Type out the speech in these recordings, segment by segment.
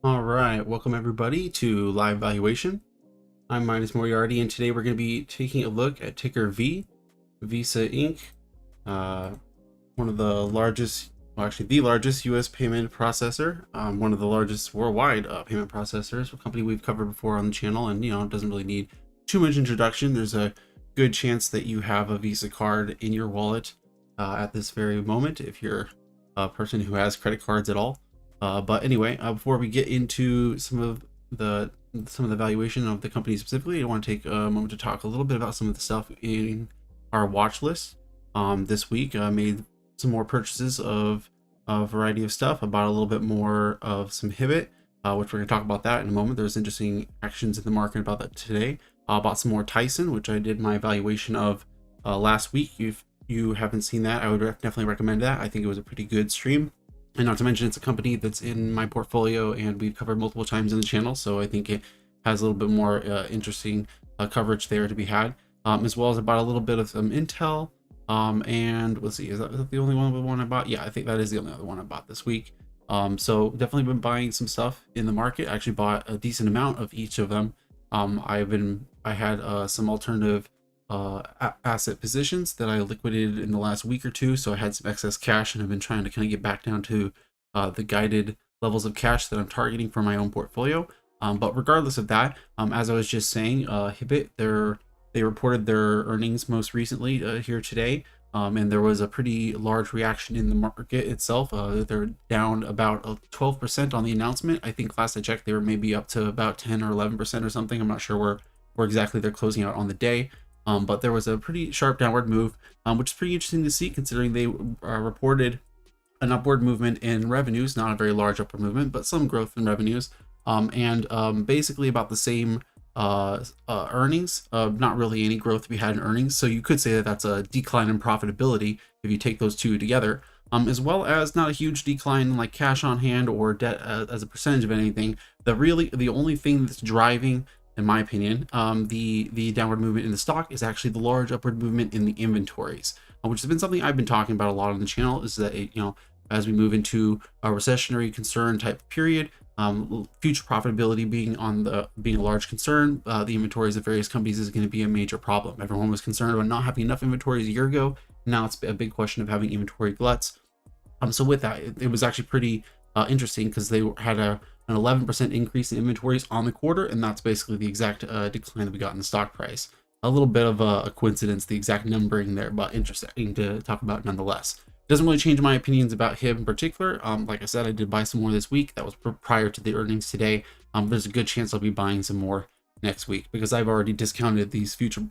All right, welcome everybody to Live Valuation. I'm Midas, and today we're going to be taking a look at ticker V, Visa Inc., uh, one of the largest, well, actually the largest U.S. payment processor, one of the largest worldwide payment processors, a company we've covered before on the channel, and it doesn't really need too much introduction. There's a good chance that you have a Visa card in your wallet at this very moment if you're a person who has credit cards at all. But anyway, before we get into some of the valuation of the company specifically, I want to take a moment to talk a little bit about some of the stuff in our watch list. This week, I made some more purchases of a variety of stuff. I bought a little bit more of some HIBB, which we're going to talk about that in a moment. There's interesting actions in the market about that today. I bought some more Tyson, which I did my evaluation of last week. If you haven't seen that, I would definitely recommend that. I think it was a pretty good stream. And not to mention, it's a company that's in my portfolio and we've covered multiple times in the channel. So I think it has a little bit more interesting coverage there to be had. As well as I bought a little bit of some Intel. And let's see, is that the only one I bought? Yeah, I think that is the only other one I bought this week. So definitely been buying some stuff in the market. I actually bought a decent amount of each of them. I had some alternative asset positions that I liquidated in the last week or two, so I had some excess cash and I've been trying to kind of get back down to the guided levels of cash that I'm targeting for my own portfolio. But regardless of that, as I was just saying, HIBB, they reported their earnings most recently here today, and there was a pretty large reaction in the market itself. They're down about 12% on the announcement. I think last I checked they were maybe up to about 10 or 11% or something. I'm not sure where exactly they're closing out on the day. But there was a pretty sharp downward move, which is pretty interesting to see considering they reported an upward movement in revenues, not a very large upward movement, but some growth in revenues, and basically about the same earnings, not really any growth to be had in earnings. So you could say that that's a decline in profitability if you take those two together, as well as not a huge decline in like cash on hand or debt as a percentage of anything. The only thing that's driving, in my opinion, the downward movement in the stock is actually the large upward movement in the inventories, which has been something I've been talking about a lot on the channel. Is that as we move into a recessionary concern type period, future profitability being a large concern, the inventories of various companies is going to be a major problem. Everyone was concerned about not having enough inventories a year ago. Now it's a big question of having inventory gluts. So with that, it was actually pretty interesting because they had an 11% increase in inventories on the quarter, and that's basically the exact decline that we got in the stock price. A little bit of a coincidence, the exact numbering there, but interesting to talk about nonetheless. Doesn't really change my opinions about HIBB in particular. Like I said, I did buy some more this week. That was prior to the earnings today. There's a good chance I'll be buying some more next week because I've already discounted these future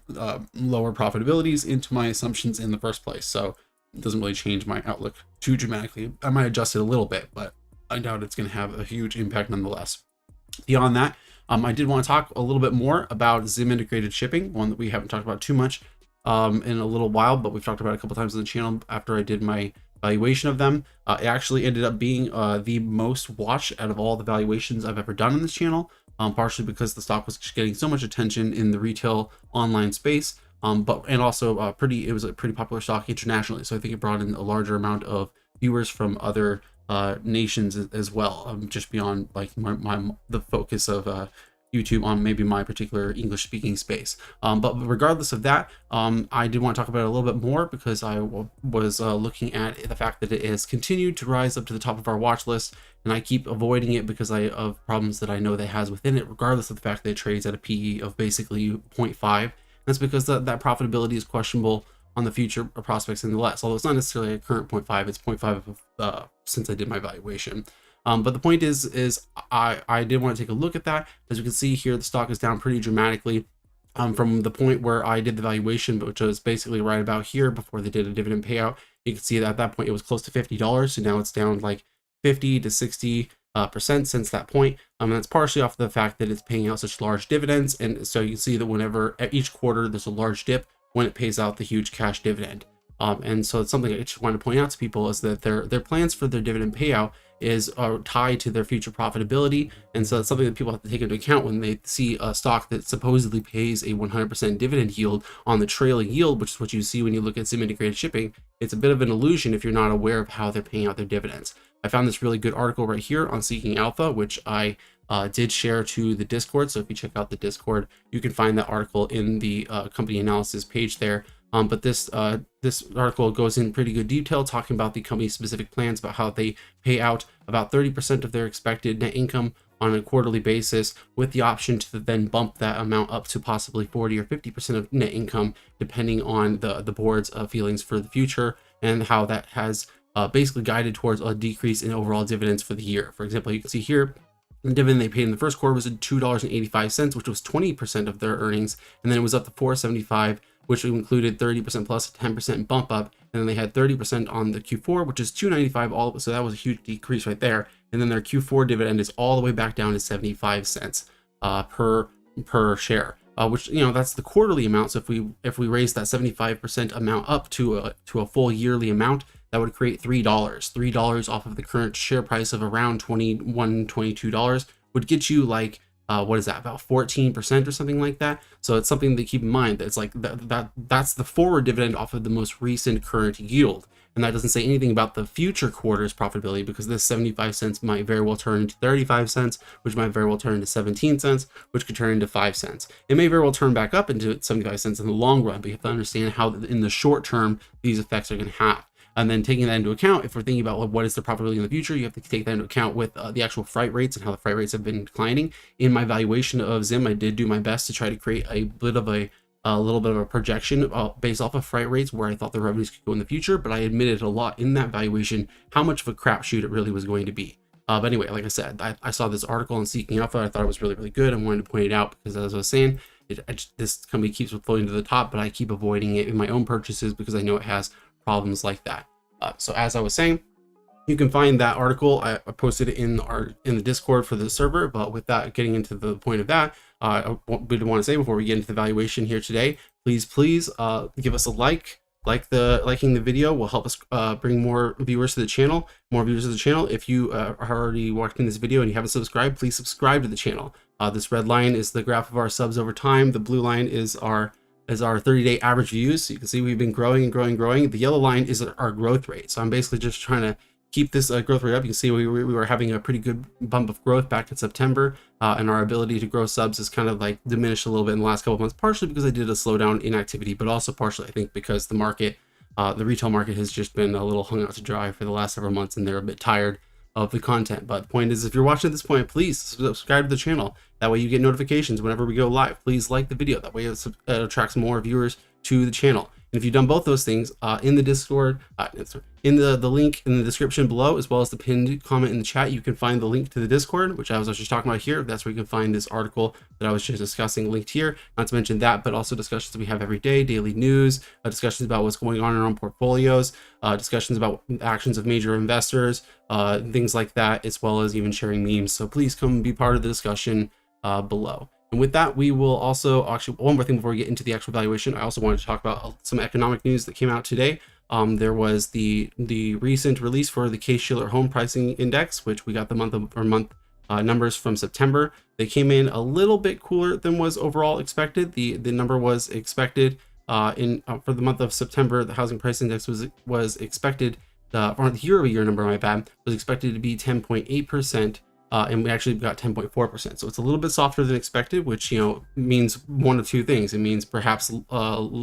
lower profitabilities into my assumptions in the first place. So it doesn't really change my outlook too dramatically. I might adjust it a little bit, but I doubt it's going to have a huge impact nonetheless. Beyond that, I did want to talk a little bit more about ZIM integrated shipping, one that we haven't talked about too much in a little while, but we've talked about it a couple times on the channel after I did my valuation of them. It actually ended up being the most watched out of all the valuations I've ever done on this channel, partially because the stock was just getting so much attention in the retail online space, and also it was a pretty popular stock internationally. So I think it brought in a larger amount of viewers from other nations as well, just beyond like the focus of YouTube on maybe my particular English speaking space. But regardless of that, I did want to talk about it a little bit more because I was looking at the fact that it has continued to rise up to the top of our watch list, and I keep avoiding it because of problems that I know that it has within it, regardless of the fact that it trades at a PE of basically 0.5. That's because that profitability is questionable on the future prospects nonetheless, although it's not necessarily a current 0.5, it's 0.5 since I did my valuation. But the point is I did want to take a look at that. As you can see here, the stock is down pretty dramatically from the point where I did the valuation, which was basically right about here before they did a dividend payout. You can see that at that point it was close to $50, so now it's down like 50 to 60% since that point. And that's partially off the fact that it's paying out such large dividends, and so you can see that whenever at each quarter there's a large dip when it pays out the huge cash dividend. And so it's something I just want to point out to people is that their plans for their dividend payout is tied to their future profitability, and so it's something that people have to take into account when they see a stock that supposedly pays a 100% dividend yield on the trailing yield, which is what you see when you look at ZIM integrated shipping. It's a bit of an illusion if you're not aware of how they're paying out their dividends. I found this really good article right here on Seeking Alpha, which I did share to the Discord. So if you check out the Discord, you can find that article in the company analysis page there. But this article goes in pretty good detail talking about the company's specific plans, about how they pay out about 30% of their expected net income on a quarterly basis, with the option to then bump that amount up to possibly 40 or 50% of net income, depending on the board's feelings for the future, and how that has basically guided towards a decrease in overall dividends for the year. For example, you can see here the dividend they paid in the first quarter was at $2.85, which was 20% of their earnings, and then it was up to $4.75, which included 30% plus a 10% bump up, and then they had 30% on the Q4, which is $2.95, so that was a huge decrease right there. And then their Q4 dividend is all the way back down to 75 cents per share, which, you know, that's the quarterly amount. So if we raise that 75% amount up to a full yearly amount, that would create $3 off of the current share price of around $21-22, would get you like what is that, about 14% or something like that. So it's something to keep in mind, that it's like that's the forward dividend off of the most recent current yield. And that doesn't say anything about the future quarter's profitability, because this 75 cents might very well turn into 35 cents, which might very well turn into 17 cents, which could turn into 5 cents. It may very well turn back up into 75 cents in the long run, but you have to understand how in the short term these effects are going to have. And then taking that into account, if we're thinking about what is the profitability in the future, you have to take that into account with the actual freight rates and how the freight rates have been declining. In my valuation of ZIM, I did do my best to try to create a little bit of a projection based off of freight rates where I thought the revenues could go in the future, but I admitted a lot in that valuation how much of a crapshoot it really was going to be. But anyway, like I said, I saw this article on Seeking Alpha. I thought it was really, really good. I wanted to point it out because, as I was saying, this company keeps floating to the top, but I keep avoiding it in my own purchases because I know it has problems like that. So as I was saying, you can find that article. I posted it in the Discord for the server. But with that, getting into the point of that, I would want to say before we get into the valuation here today, please give us a liking the video will help us bring more viewers to the channel. If you are already watching this video and you haven't subscribed, please subscribe to the channel. This red line is the graph of our subs over time. The blue line is our 30-day average views. So you can see we've been growing and growing. The yellow line is our growth rate. So I'm basically just trying to keep this growth rate up. You can see we were having a pretty good bump of growth back in September, and our ability to grow subs is kind of like diminished a little bit in the last couple of months, partially because I did a slowdown in activity, but also partially I think because the market, the retail market has just been a little hung out to dry for the last several months, and they're a bit tired of the content. But the point is, if you're watching at this point, please subscribe to the channel. That way you get notifications whenever we go live. Please like the video. That way it attracts more viewers to the channel. And if you've done both those things, in the Discord, in the link in the description below, as well as the pinned comment in the chat, you can find the link to the Discord, which I was just talking about here. That's where you can find this article that I was just discussing linked here. Not to mention that, but also discussions that we have every day, daily news, discussions about what's going on in our own portfolios, discussions about actions of major investors, things like that, as well as even sharing memes. So please come be part of the discussion below. And with that, we will also, actually, one more thing before we get into the actual valuation, I also wanted to talk about some economic news that came out today. There was the recent release for the Case-Shiller Home Pricing Index, which we got the month numbers from September. They came in a little bit cooler than was overall expected. The number was expected for the month of September. The housing price index was expected, or the year-over-year number, my bad, was expected to be 10.8%. And we actually got 10.4%. So it's a little bit softer than expected, which, you know, means one of two things. It means perhaps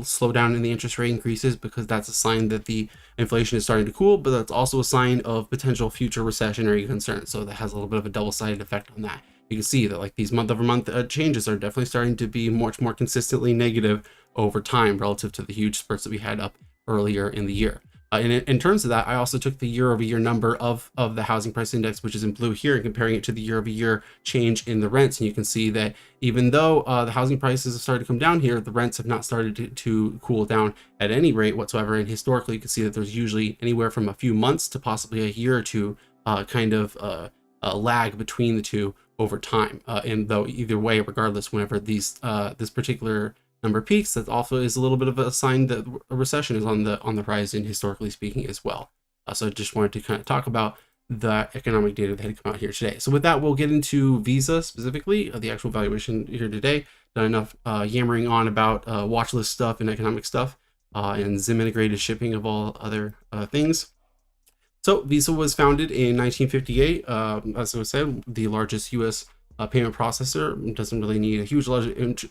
slow down in the interest rate increases, because that's a sign that the inflation is starting to cool, but that's also a sign of potential future recessionary concerns. So that has a little bit of a double-sided effect on that. You can see that like these month-over-month changes are definitely starting to be much more consistently negative over time relative to the huge spurts that we had up earlier in the year. And in terms of that, I also took the year-over-year number of the housing price index, which is in blue here, and comparing it to the year-over-year change in the rents. And you can see that even though the housing prices have started to come down here, the rents have not started to cool down at any rate whatsoever. And historically, you can see that there's usually anywhere from a few months to possibly a year or two kind of a lag between the two over time. And though either way, regardless, whenever this particular number peaks, that also is a little bit of a sign that a recession is on the horizon, historically speaking, as well. So I just wanted to kind of talk about the economic data that had come out here today. So with that, we'll get into Visa specifically, the actual valuation here today. Done enough yammering on about Watchlist stuff and economic stuff, and ZIM integrated shipping of all other things. So Visa was founded in 1958. As I said, the largest U.S. Payment processor. Doesn't really need a huge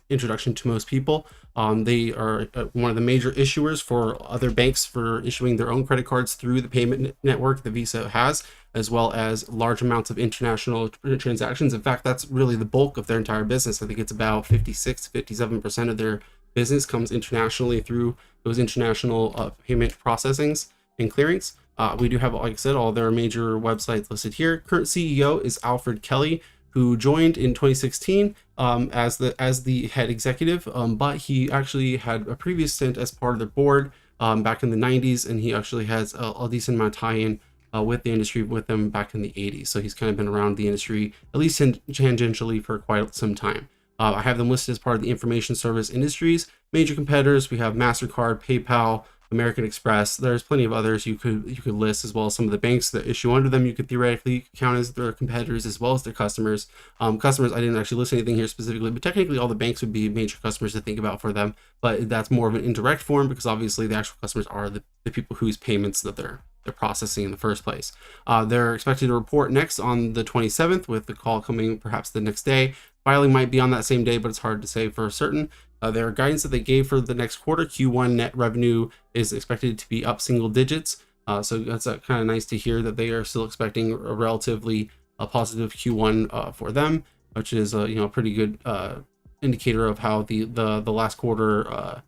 introduction to most people. They are one of the major issuers for other banks for issuing their own credit cards through the payment network that Visa has, as well as large amounts of international transactions. In fact, that's really the bulk of their entire business. I think it's about 56 to 57% of their business comes internationally through those international payment processings and clearings. We do have, like I said, all their major websites listed here. Current CEO is Alfred Kelly, who joined in 2016 as the head executive, but he actually had a previous stint as part of the board back in the 90s, and he actually has a decent amount of tie-in with the industry with them back in the 80s. So he's kind of been around the industry, at least tangentially, for quite some time. I have them listed as part of the information service industries. Major competitors, we have MasterCard, PayPal, American Express. There's plenty of others you could list, as well as some of the banks that issue under them. You could theoretically count as their competitors as well as their customers. Customers, I didn't actually list anything here specifically, but technically all the banks would be major customers to think about for them. But that's more of an indirect form, because obviously the actual customers are the people whose payments that they're processing in the first place. They're expected to report next on the 27th, with the call coming perhaps the next day. Filing might be on that same day, but it's hard to say for certain. Their guidance that they gave for the next quarter, Q1 net revenue is expected to be up single digits. So that's kind of nice to hear that they are still expecting a relatively positive Q1 for them, which is a pretty good indicator of how the last quarter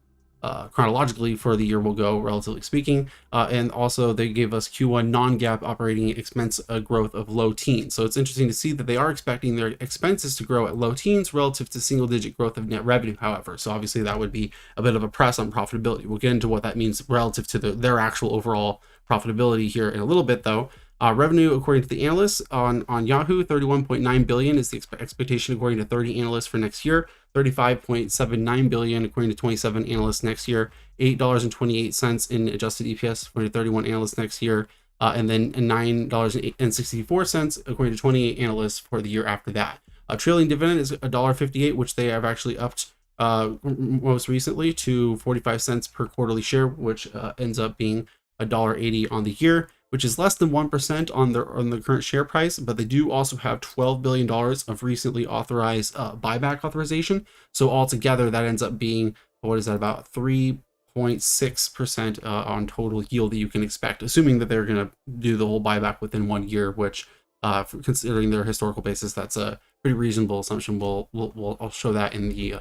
chronologically for the year will go, relatively speaking. And also they gave us Q1 non-GAAP operating expense growth of low teens. So it's interesting to see that they are expecting their expenses to grow at low teens relative to single digit growth of net revenue, however. So obviously that would be a bit of a press on profitability. We'll get into what that means relative to their actual overall profitability here in a little bit, though. Revenue, according to the analysts on Yahoo, 31.9 billion is the expectation according to 30 analysts for next year. 35.79 billion according to 27 analysts next year. $8.28 in adjusted EPS according to 31 analysts next year. And then $9.64 according to 28 analysts for the year after that. A trailing dividend is $1.58, which they have actually upped most recently to 45 cents per quarterly share, which ends up being $1.80 on the year, which is less than 1% on the current share price. But they do also have $12 billion of recently authorized buyback authorization. So altogether, that ends up being, what is that, about 3.6% on total yield that you can expect, assuming that they're going to do the whole buyback within 1 year, which considering their historical basis, that's a pretty reasonable assumption. I'll show that in the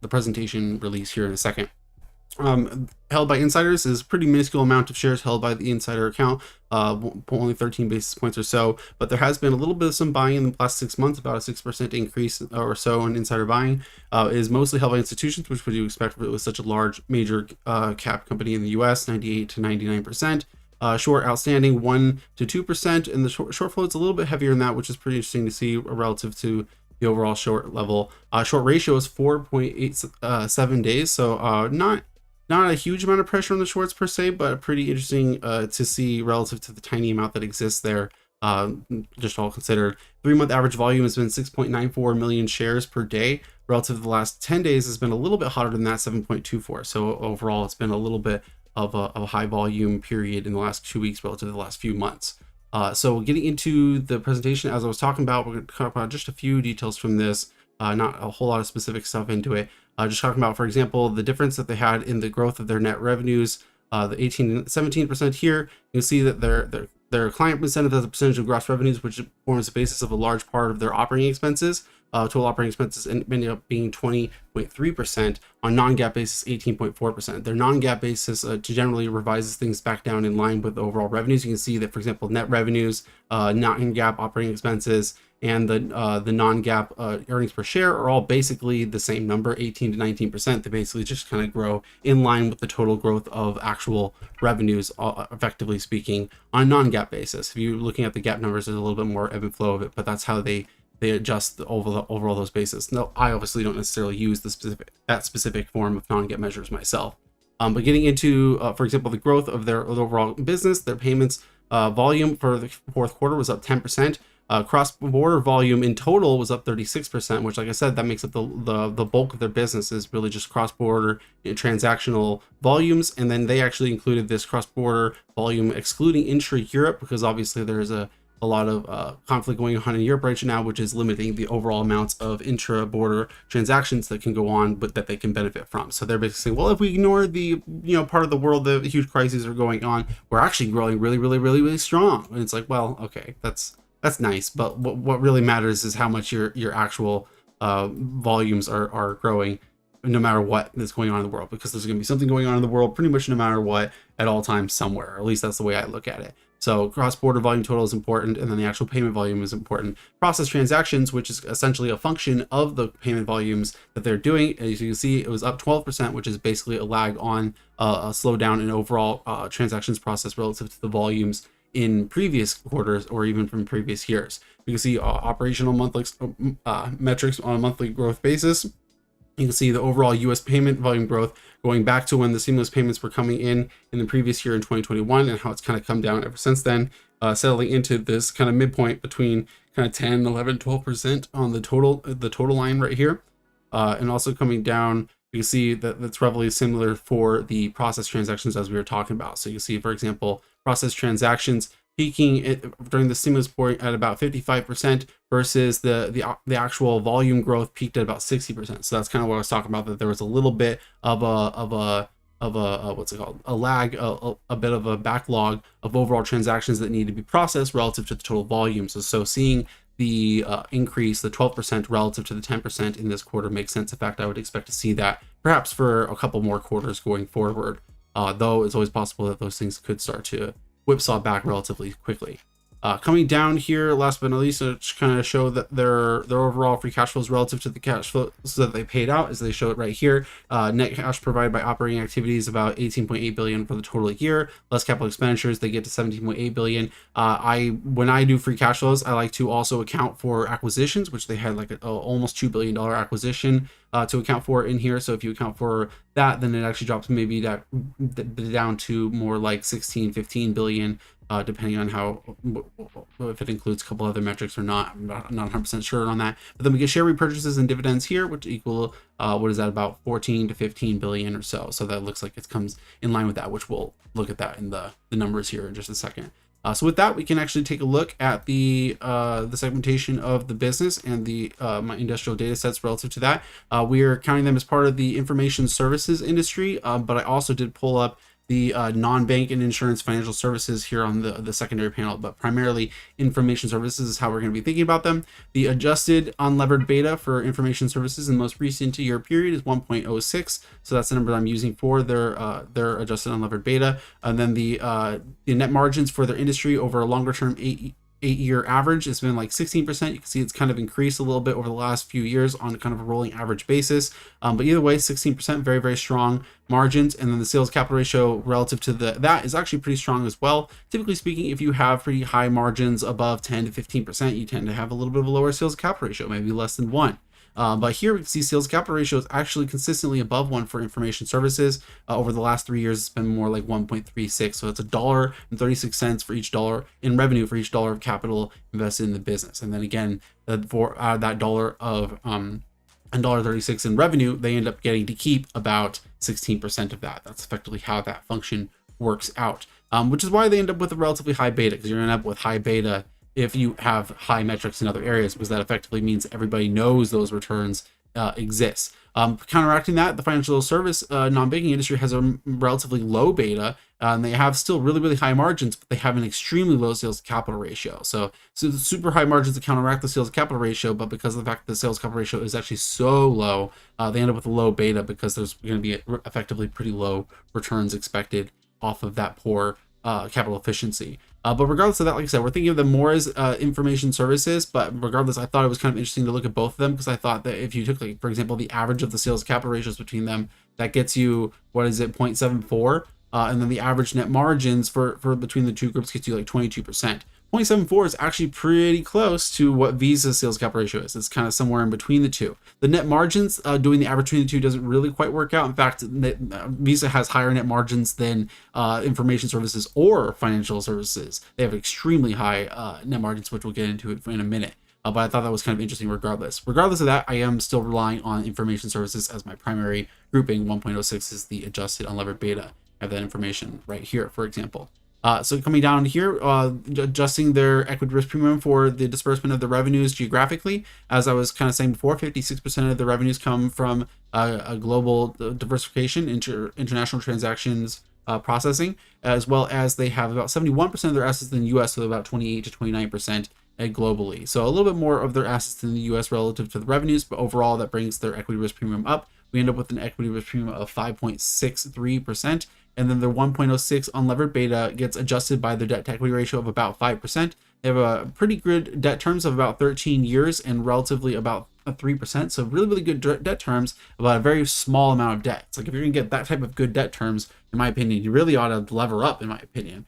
presentation release here in a second. Held by insiders is a pretty minuscule amount of shares held by the insider account, only 13 basis points or so, but there has been a little bit of some buying in the last 6 months, about a 6% increase or so in insider buying. It is mostly held by institutions, which would you expect with such a large major cap company in the US, 98 to 99%. Short outstanding 1 to 2%, and the short flow is a little bit heavier than that, which is pretty interesting to see relative to the overall short level. Short ratio is 4.87 days, so not a huge amount of pressure on the shorts per se, but pretty interesting to see relative to the tiny amount that exists there, just all considered. 3-month average volume has been 6.94 million shares per day. Relative to the last 10 days has been a little bit hotter than that, 7.24. So overall, it's been a little bit of a high volume period in the last 2 weeks relative to the last few months. So getting into the presentation, as I was talking about, we're going to talk about just a few details from this, not a whole lot of specific stuff into it. Just talking about, for example, the difference that they had in the growth of their net revenues, the 17% here. You'll see that their client incentive as a percentage of gross revenues, which forms the basis of a large part of their operating expenses. Total operating expenses ended up being 20.3%. On non-GAAP basis, 18.4%. Their non-GAAP basis generally revises things back down in line with the overall revenues. You can see that, for example, net revenues, non-GAAP operating expenses, and the non-GAAP earnings per share are all basically the same number, 18 to 19%. They basically just kind of grow in line with the total growth of actual revenues, effectively speaking, on a non-GAAP basis. If you're looking at the GAAP numbers, there's a little bit more ebb and flow of it, but that's how they adjust overall those bases. No, I obviously don't necessarily use that specific form of non-GAAP measures myself. But getting into, for example, the growth of their overall business, their payments volume for the fourth quarter was up 10%. Cross-border volume in total was up 36%, which, like I said, that makes up the bulk of their business is really just cross-border transactional volumes. And then they actually included this cross-border volume excluding intra-Europe, because obviously there's a lot of conflict going on in Europe right now, which is limiting the overall amounts of intra-border transactions that can go on, but that they can benefit from. So they're basically saying, well, if we ignore the part of the world the huge crises are going on, we're actually growing really strong. And it's like, well, okay, that's nice, but what really matters is how much your actual volumes are growing, no matter what is going on in the world, because there's going to be something going on in the world pretty much no matter what at all times somewhere. Or at least that's the way I look at it. So cross-border volume total is important, and then the actual payment volume is important. Process transactions, which is essentially a function of the payment volumes that they're doing, as you can see, it was up 12%, which is basically a lag on a slowdown in overall transactions process relative to the volumes in previous quarters or even from previous years. You can see operational monthly metrics on a monthly growth basis. You can see the overall US payment volume growth going back to when the stimulus payments were coming in the previous year in 2021, and how it's kind of come down ever since then, settling into this kind of midpoint between kind of 10, 11, 12% on the total line right here. And also coming down, you can see that that's roughly similar for the process transactions as we were talking about. So you can see, for example, process transactions peaking during the stimulus point at about 55% versus the actual volume growth peaked at about 60%. So that's kind of what I was talking about, that there was a little bit of a what's it called, a lag, a bit of a backlog of overall transactions that need to be processed relative to the total volume. So seeing the increase, the 12% relative to the 10% in this quarter makes sense. In fact, I would expect to see that perhaps for a couple more quarters going forward, though it's always possible that those things could start to whipsaw back relatively quickly. Coming down here, last but not least, to kind of show that their overall free cash flows relative to the cash flows that they paid out, as they show it right here. Net cash provided by operating activities about 18.8 billion for the total year, less capital expenditures, they get to 17.8 billion. When I do free cash flows, I like to also account for acquisitions, which they had like a almost $2 billion acquisition to account for in here. So if you account for that, then it actually drops maybe down to more like 15 billion. Depending on how, if it includes a couple other metrics or not. I'm not 100% sure on that. But then we get share repurchases and dividends here, which equal, what is that, about 14 to 15 billion or so. So that looks like it comes in line with that, which we'll look at that in the numbers here in just a second. So with that, we can actually take a look at the segmentation of the business and the my industrial data sets relative to that. We are counting them as part of the information services industry, but I also did pull up the non-bank and insurance financial services here on the secondary panel, but primarily information services is how we're going to be thinking about them. The adjusted unlevered beta for information services in the most recent year period is 1.06, so that's the number I'm using for their adjusted unlevered beta. And then the net margins for their industry over a longer term 8-year average has been like 16%. You can see it's kind of increased a little bit over the last few years on kind of a rolling average basis. But either way, 16%, very strong margins. And then the sales capital ratio relative to that is actually pretty strong as well. Typically speaking, if you have pretty high margins above 10 to 15%, you tend to have a little bit of a lower sales capital ratio, maybe less than 1. But here we can see sales capital ratio is actually consistently above 1 for information services. Over the last 3 years, it's been more like 1.36. So it's $1.36 for each dollar in revenue for each dollar of capital invested in the business. And then again, for that dollar of $1.36 in revenue, they end up getting to keep about 16% of that. That's effectively how that function works out, which is why they end up with a relatively high beta, because you're going to end up with high beta if you have high metrics in other areas, because that effectively means everybody knows those returns exist. Counteracting that, the financial service non-banking industry has a relatively low beta, and they have still really high margins, but they have an extremely low sales capital ratio. So the super high margins to counteract the sales capital ratio, but because of the fact that the sales capital ratio is actually so low, they end up with a low beta because there's going to be effectively pretty low returns expected off of that poor capital efficiency. But regardless of that, like I said, we're thinking of them more as information services. But regardless, I thought it was kind of interesting to look at both of them, because I thought that if you took, like, for example, the average of the sales capital ratios between them, that gets you, what is it, 0.74. And then the average net margins for between the two groups gets you like 22%. 0.74 is actually pretty close to what Visa's sales cap ratio is. It's kind of somewhere in between the two. The net margins, doing the average between the two doesn't really quite work out. In fact, Visa has higher net margins than information services or financial services. They have extremely high net margins, which we'll get into it in a minute. But I thought that was kind of interesting regardless. Regardless of that, I am still relying on information services as my primary grouping. 1.06 is the adjusted unlevered beta. I have that information right here, for example. So coming down here, adjusting their equity risk premium for the disbursement of the revenues geographically. As I was kind of saying before, 56% of the revenues come from a global diversification, international transactions processing, as well as they have about 71% of their assets in the US, so about 28 to 29% globally. So a little bit more of their assets in the US relative to the revenues, but overall that brings their equity risk premium up. We end up with an equity risk premium of 5.63%. And then their 1.06 unlevered beta gets adjusted by their debt to equity ratio of about 5%. They have a pretty good debt terms of about 13 years and relatively about 3%. So really, really good debt terms about a very small amount of debt. It's like if you're gonna get that type of good debt terms, in my opinion, you really ought to lever up, in my opinion.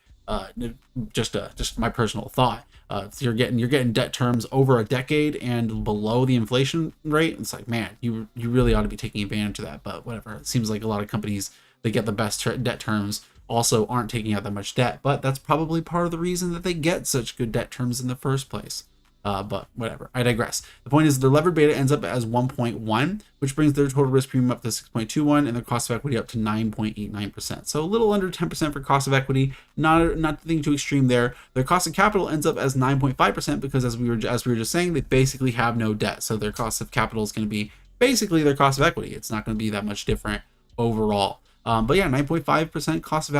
Just my personal thought. So you're getting debt terms over a decade and below the inflation rate. It's like, man, you really ought to be taking advantage of that. But whatever. It seems like a lot of companies that get the best debt terms also aren't taking out that much debt, but that's probably part of the reason that they get such good debt terms in the first place. But whatever, I digress. The point is their levered beta ends up as 1.1, which brings their total risk premium up to 6.21 and their cost of equity up to 9.89%. So a little under 10% for cost of equity, nothing too extreme there. Their cost of capital ends up as 9.5% because as we were just saying, they basically have no debt. So their cost of capital is going to be basically their cost of equity. It's not going to be that much different overall. But yeah, 9.5% cost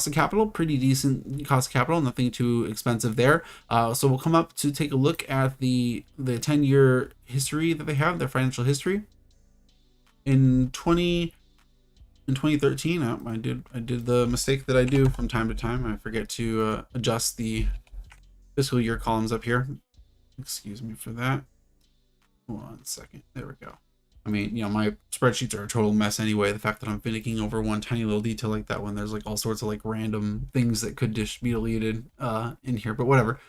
of capital, pretty decent cost of capital, nothing too expensive there. So we'll come up to take a look at the 10-year history that they have, their financial history. In 2013, I did the mistake that I do from time to time. I forget to adjust the fiscal year columns up here. Excuse me for that. 1 second. There we go. I mean, my spreadsheets are a total mess anyway. The fact that I'm finicking over one tiny little detail like that when there's like all sorts of like random things that could just be deleted in here, but whatever.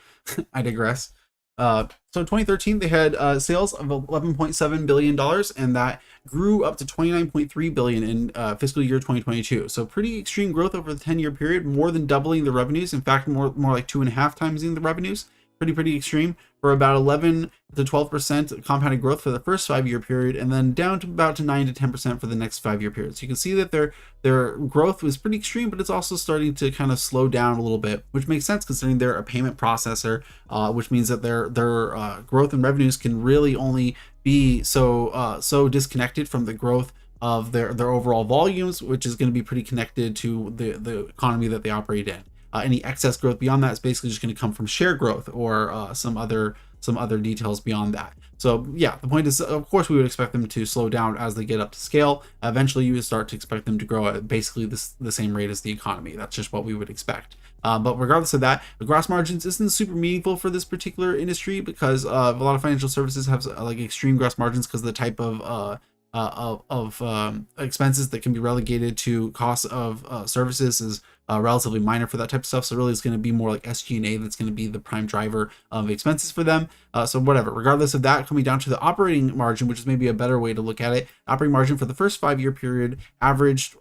I digress. So in 2013, they had sales of $11.7 billion, and that grew up to $29.3 billion in fiscal year 2022. So pretty extreme growth over the 10-year period, more than doubling the revenues. In fact, more like 2.5 times the revenues. Pretty extreme, for about 11 to 12% compounded growth for the first 5-year period, and then down to about 9 to 10% for the next 5-year period. So you can see that their growth was pretty extreme, but it's also starting to kind of slow down a little bit, which makes sense considering they're a payment processor, which means that their growth in revenues can really only be so disconnected from the growth of their overall volumes, which is going to be pretty connected to the economy that they operate in. Any excess growth beyond that is basically just going to come from share growth or some other details beyond that. So yeah, the point is, of course, we would expect them to slow down as they get up to scale. Eventually, you would start to expect them to grow at basically the same rate as the economy. That's just what we would expect. But regardless of that, the gross margins isn't super meaningful for this particular industry because a lot of financial services have like extreme gross margins because of the type of expenses that can be relegated to cost of services is relatively minor for that type of stuff. So really it's going to be more like SG&A that's going to be the prime driver of expenses for them. So whatever, regardless of that, coming down to the operating margin, which is maybe a better way to look at it, operating margin for the first 5-year period averaged,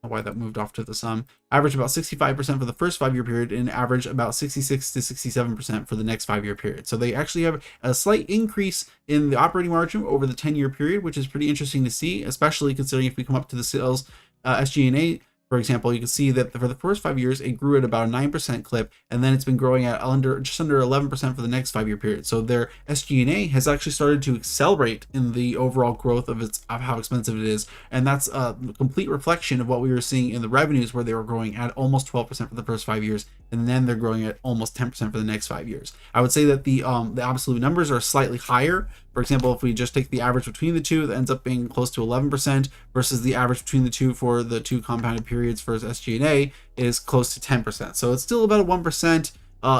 why that moved off to the sum, average about 65% for the first 5-year period and average about 66 to 67% for the next 5-year period. So they actually have a slight increase in the operating margin over the 10-year period, which is pretty interesting to see, especially considering if we come up to the sales SG&A. For example, you can see that for the first 5 years, it grew at about a 9% clip, and then it's been growing at just under 11% for the next 5-year period. So their SG&A has actually started to accelerate in the overall growth of how expensive it is, and that's a complete reflection of what we were seeing in the revenues, where they were growing at almost 12% for the first 5 years, and then they're growing at almost 10% for the next 5 years. I would say that the absolute numbers are slightly higher. For example, if we just take the average between the two, that ends up being close to 11% versus the average between the two for the two compounded periods for SG&A is close to 10%. So it's still about a 1%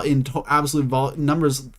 in absolute numbers.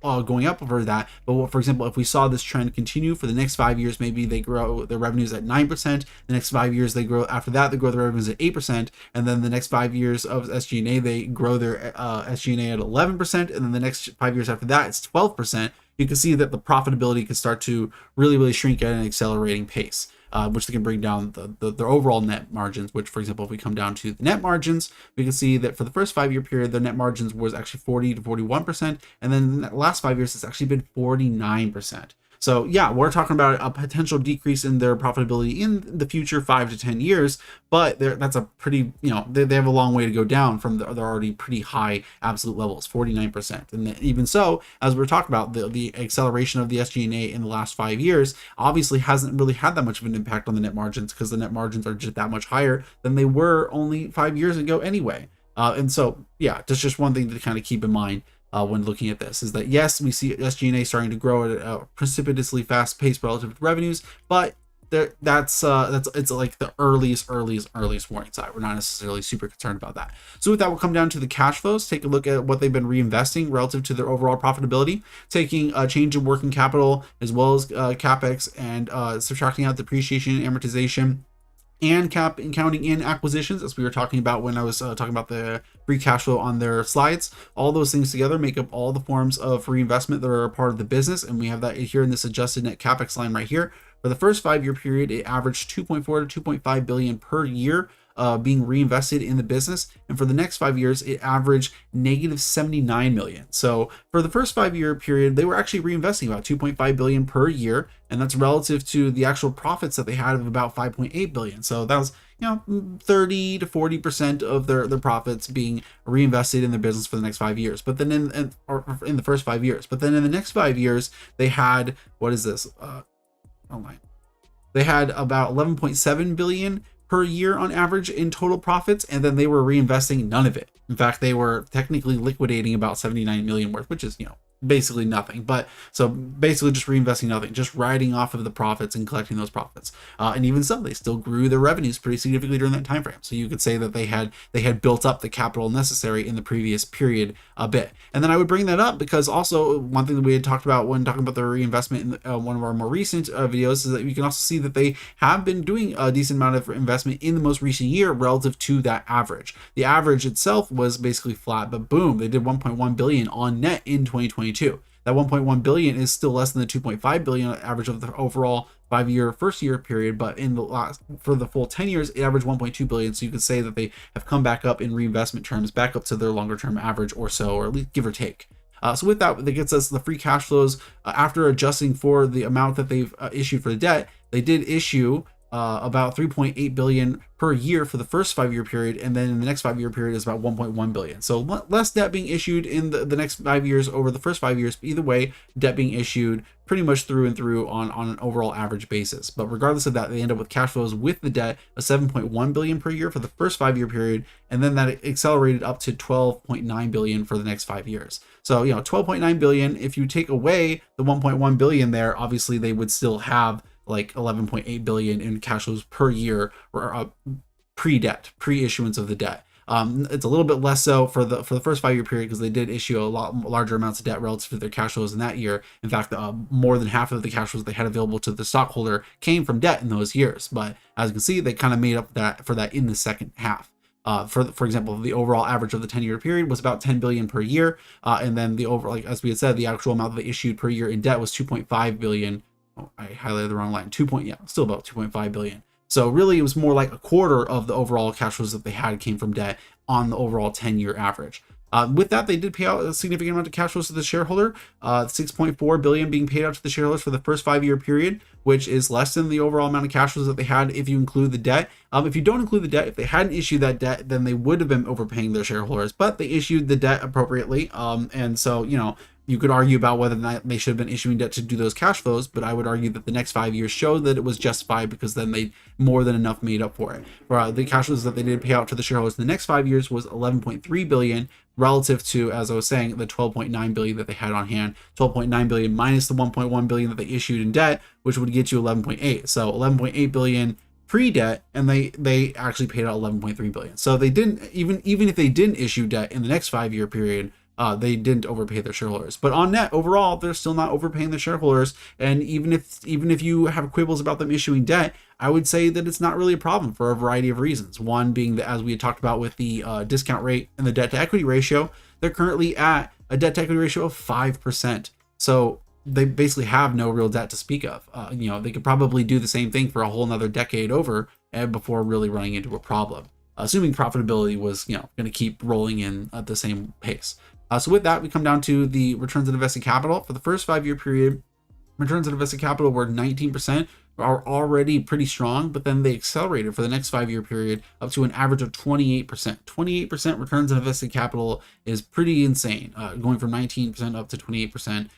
going up over that. But for example, if we saw this trend continue for the next 5 years, maybe they grow their revenues at 9%. The next 5 years they grow, after that they grow their revenues at 8%, and then the next 5 years of SG&A they grow their SG&A at 11%, and then the next 5 years after that it's 12%. You can see that the profitability can start to really shrink at an accelerating pace. Which they can bring down their overall net margins, which, for example, if we come down to the net margins, we can see that for the first 5 year period, the net margins was actually 40 to 41%. And then the last 5 years, it's actually been 49%. So yeah, we're talking about a potential decrease in their profitability in the future 5 to 10 years, but that's a pretty, they have a long way to go down from their already pretty high absolute levels, 49%. And even so, as we're talking about, the acceleration of the SG&A in the last 5 years obviously hasn't really had that much of an impact on the net margins, because the net margins are just that much higher than they were only 5 years ago anyway. And so, yeah, that's just one thing to kind of keep in mind when looking at this, is that yes, we see SG&A starting to grow at a precipitously fast pace relative to revenues, but it's like the earliest warning sign. We're not necessarily super concerned about that. So with that, we'll come down to the cash flows, take a look at what they've been reinvesting relative to their overall profitability, taking a change in working capital as well as capex, and subtracting out depreciation and amortization, and counting in acquisitions, as we were talking about when I was talking about the free cash flow on their slides. All those things together make up all the forms of reinvestment that are a part of the business, and we have that here in this adjusted net capex line right here. For the first 5 year period, it averaged 2.4 to 2.5 billion per year being reinvested in the business, and for the next 5 years it averaged negative 79 million. So for the first 5 year period, they were actually reinvesting about 2.5 billion per year, and that's relative to the actual profits that they had of about 5.8 billion. So that was 30 to 40% of their profits being reinvested in their business for the next 5 years. But then in the first 5 years, but then in the next 5 years they had, what is this, they had about 11.7 billion per year on average in total profits, and then they were reinvesting none of it. In fact, they were technically liquidating about 79 million worth, which is basically nothing. But so basically just reinvesting nothing, just riding off of the profits and collecting those profits. And even so, they still grew their revenues pretty significantly during that time frame. So you could say that they had built up the capital necessary in the previous period a bit. And then I would bring that up because also one thing that we had talked about when talking about the reinvestment in one of our more recent videos is that you can also see that they have been doing a decent amount of investment in the most recent year relative to that average. The average itself was basically flat, but boom, they did 1.1 billion on net in 2022. That 1.1 billion is still less than the 2.5 billion average of the overall 5 year first year period, but for the full 10 years it averaged 1.2 billion. So you could say that they have come back up in reinvestment terms, back up to their longer term average or so, or at least give or take. So with that gets us the free cash flows after adjusting for the amount that they've issued for the debt. They did issue about 3.8 billion per year for the first 5 year period, and then in the next 5 year period is about 1.1 billion. So less debt being issued in the next 5 years over the first 5 years, but either way, debt being issued pretty much through and through on an overall average basis. But regardless of that, they end up with cash flows with the debt of 7.1 billion per year for the first 5 year period, and then that accelerated up to 12.9 billion for the next 5 years. So 12.9 billion, if you take away the 1.1 billion there, obviously they would still have like 11.8 billion in cash flows per year, or pre-debt, pre-issuance of the debt. It's a little bit less so for the first 5 year period, because they did issue a lot larger amounts of debt relative to their cash flows in that year. In fact, more than half of the cash flows they had available to the stockholder came from debt in those years. But as you can see, they kind of made up for that in the second half. For example, the overall average of the 10 year period was about 10 billion per year, and then the as we had said, the actual amount that they issued per year in debt was 2.5 billion. I highlighted the wrong line. Still about 2.5 billion. So really, it was more like a quarter of the overall cash flows that they had came from debt on the overall 10-year average. With that, they did pay out a significant amount of cash flows to the shareholder, 6.4 billion being paid out to the shareholders for the first 5 year period, which is less than the overall amount of cash flows that they had if you include the debt. If you don't include the debt, if they hadn't issued that debt, then they would have been overpaying their shareholders, but they issued the debt appropriately. And so, you could argue about whether or not they should have been issuing debt to do those cash flows, but I would argue that the next 5 years showed that it was justified, because then they more than enough made up for it. The cash flows that they did pay out to the shareholders in the next 5 years was 11.3 billion relative to, as I was saying, the 12.9 billion that they had on hand. 12.9 billion minus the 1.1 billion that they issued in debt, which would get you 11.8. So 11.8 billion pre-debt, and they actually paid out 11.3 billion. So they didn't, even if they didn't issue debt in the next 5 year period, they didn't overpay their shareholders. But on net, overall, they're still not overpaying the shareholders. And even if you have quibbles about them issuing debt, I would say that it's not really a problem for a variety of reasons. One being that, as we had talked about with the discount rate and the debt to equity ratio, they're currently at a debt to equity ratio of 5%. So they basically have no real debt to speak of. They could probably do the same thing for a whole another decade over before really running into a problem, assuming profitability was going to keep rolling in at the same pace. So with that, we come down to the returns on invested capital. For the first 5-year period, returns on invested capital were 19%, are already pretty strong, but then they accelerated for the next 5-year period up to an average of 28%. 28% returns on invested capital is pretty insane, going from 19% up to 28%.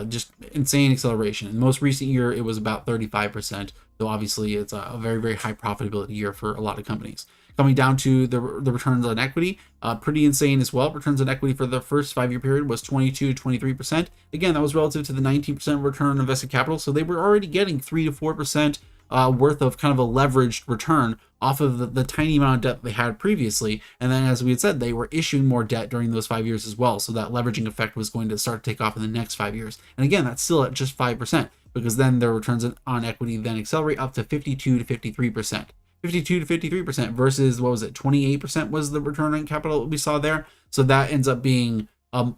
Just insane acceleration. In the most recent year, it was about 35%, though obviously it's a very, very high profitability year for a lot of companies. Coming down to the returns on equity, pretty insane as well. Returns on equity for the first 5-year period was 22 to 23%. Again, that was relative to the 19% return on invested capital. So they were already getting 3 to 4% worth of kind of a leveraged return off of the tiny amount of debt they had previously. And then, as we had said, they were issuing more debt during those 5 years as well. So that leveraging effect was going to start to take off in the next 5 years. And again, that's still at just 5%, because then their returns on equity then accelerate up to 52 to 53%. 52 to 53% versus, what was it, 28% was the return on capital we saw there. So that ends up being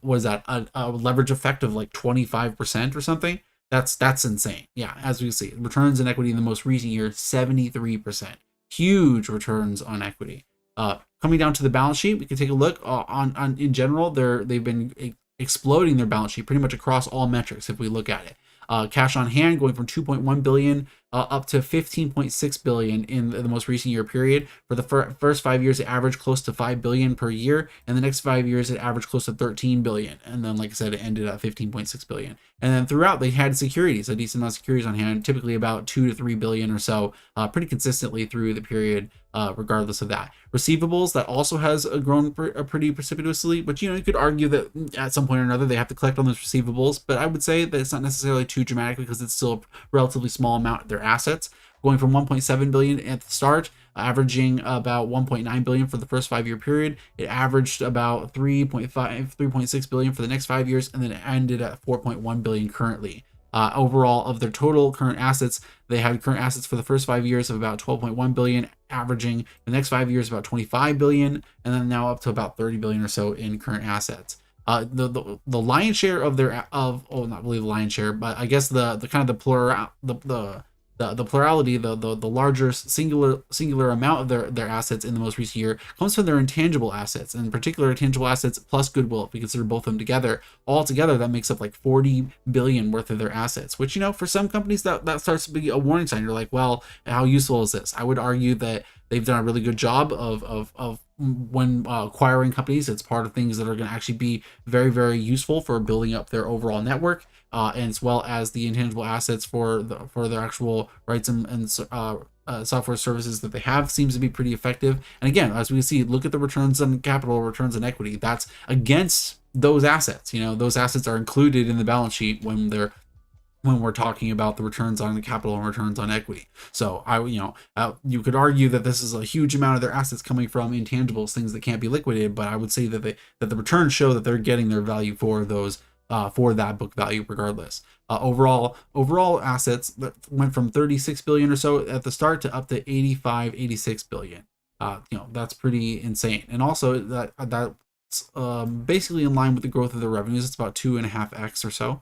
was that a leverage effect of like 25% or something. That's insane. Yeah, as we can see, returns on equity in the most recent year, 73%. Huge returns on equity. Coming down to the balance sheet, we can take a look on in general. They've been exploding their balance sheet pretty much across all metrics if we look at it. Cash on hand going from 2.1 billion up to 15.6 billion in the most recent year period. For the first 5 years, it averaged close to 5 billion per year, and the next 5 years it averaged close to 13 billion. And then, like I said, it ended at 15.6 billion. And then throughout, they had securities, a decent amount of securities on hand, typically about 2 to 3 billion or so, pretty consistently through the period. Regardless of that, receivables, that also has grown pretty precipitously, but you could argue that at some point or another they have to collect on those receivables, but I would say that it's not necessarily too dramatic because it's still a relatively small amount of their assets, going from 1.7 billion at the start, averaging about 1.9 billion for the first 5-year period. It averaged about 3.6 billion for the next 5 years, and then it ended at 4.1 billion currently. Overall, of their total current assets, they had current assets for the first 5 years of about 12.1 billion, averaging the next 5 years about 25 billion, and then now up to about 30 billion or so in current assets. The lion's share of not really the lion's share, but I guess the kind of the plurality, the larger singular amount of their assets in the most recent year comes from their intangible assets, and in particular intangible assets plus goodwill. If we consider both of them together, all together that makes up like 40 billion worth of their assets, which for some companies that starts to be a warning sign. You're like, well, how useful is this? I would argue that they've done a really good job of when acquiring companies. It's part of things that are going to actually be very, very useful for building up their overall network, and as well as the intangible assets for their actual rights and software services that they have seems to be pretty effective. And again, as we can see, look at the returns on capital, returns on equity. That's against those assets. Those assets are included in the balance sheet when we're talking about the returns on the capital and returns on equity. So you could argue that this is a huge amount of their assets coming from intangibles, things that can't be liquidated, but I would say that the returns show that they're getting their value for those, for that book value regardless. Overall assets that went from 36 billion or so at the start to up to 86 billion. That's pretty insane. And also that's basically in line with the growth of the revenues. It's about 2.5x or so.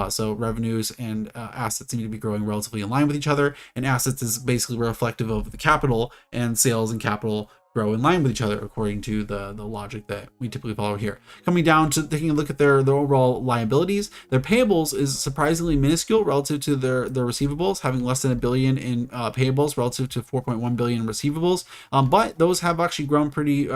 So revenues and assets seem to be growing relatively in line with each other, and assets is basically reflective of the capital, and sales and capital grow in line with each other according to the logic that we typically follow here. Coming down to taking a look at their overall liabilities, their payables is surprisingly minuscule relative to their receivables, having less than $1 billion in payables relative to 4.1 billion in receivables. But those have actually grown pretty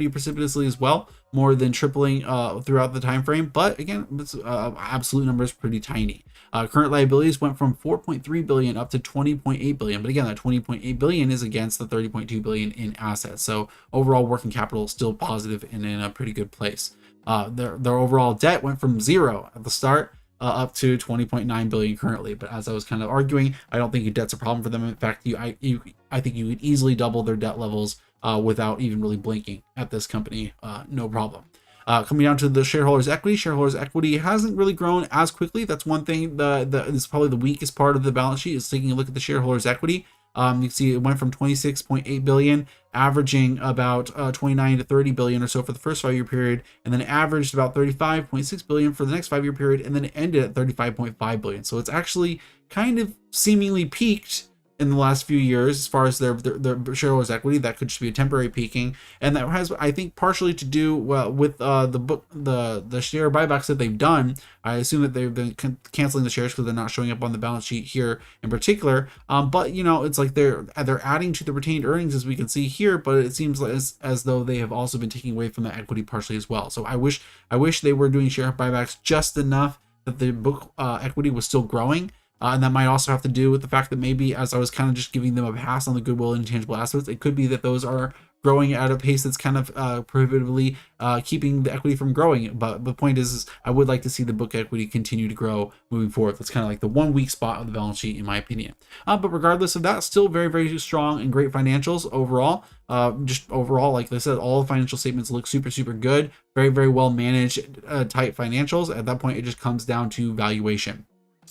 precipitously as well, more than tripling throughout the time frame. But again, this absolute number is pretty tiny. Current liabilities went from 4.3 billion up to 20.8 billion. But again, that 20.8 billion is against the 30.2 billion in assets. So overall working capital is still positive and in a pretty good place. Their overall debt went from 0 at the start up to 20.9 billion currently. But as I was kind of arguing, I don't think debt's a problem for them. In fact, I think you could easily double their debt levels without even really blinking at this company, no problem. Coming down to the shareholders equity hasn't really grown as quickly. That's one thing that is probably the weakest part of the balance sheet, is taking a look at the shareholders equity. You can see it went from 26.8 billion, averaging about 29 to 30 billion or so for the first 5-year period, and then averaged about 35.6 billion for the next 5-year period, and then it ended at 35.5 billion. So it's actually kind of seemingly peaked in the last few years as far as their shareholders equity. That could just be a temporary peaking, and that has, I think, partially to do with the share buybacks that they've done. I assume that they've been canceling the shares because they're not showing up on the balance sheet here in particular. But it's like they're adding to the retained earnings, as we can see here, but it seems like as though they have also been taking away from the equity partially as well. So I wish they were doing share buybacks just enough that the book equity was still growing. And that might also have to do with the fact that maybe, as I was kind of just giving them a pass on the goodwill and intangible assets, it could be that those are growing at a pace that's kind of prohibitively keeping the equity from growing. But the point is I would like to see the book equity continue to grow moving forward. That's kind of like the one weak spot of the balance sheet, in my opinion. But regardless of that, still very, very strong and great financials overall. Just overall, like I said, all the financial statements look super, super good. Very, very well managed, tight financials. At that point, it just comes down to valuation.